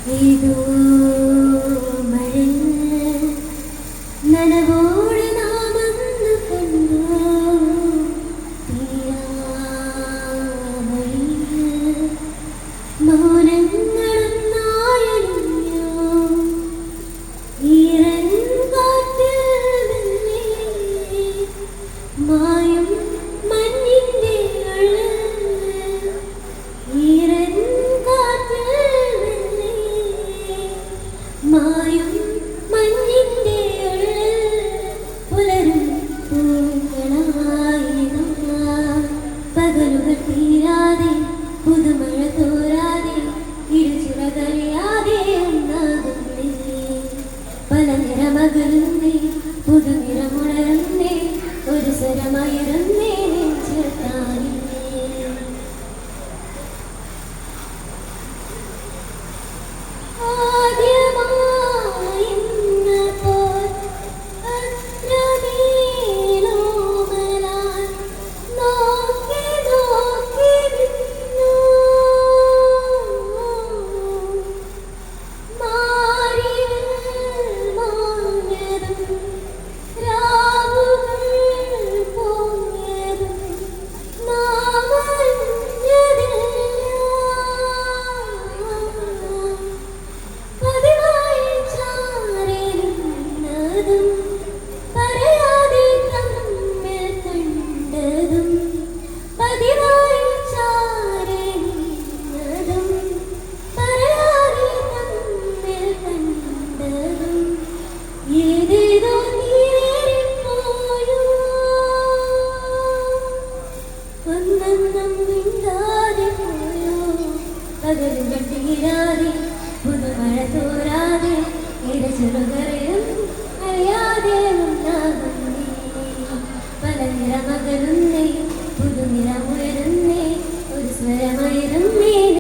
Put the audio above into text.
ഏതോ മഴൽ നനവോടെ നാമന്ന് കണ്ടു തീരാമഴിയിൽ മൗനങ്ങളൊന്നായണിഞ്ഞു ഈറൻ കാറ്റിൽ മായും മഞ്ഞിന്റെ ഈറൻ കാറ്റിൽ മായും മഞ്ഞിന്റെ പുലരും പൂക്കളായി പകലുകൾ തീരാതെ പുതുമഴ തോരാതെ ഇരുചിറ കഴിയാതെ ഒന്നാകുന്നേ പല നിറമകലുന്നേ പുതുനിറമുണരുന്നേ ഒരു സ്വരമയറുന്നേ നെഞ്ചിർത്താനേ പകലുകൾ തീരാതെ പുതുമഴ തോരാതെ ഇരചുറുകൾ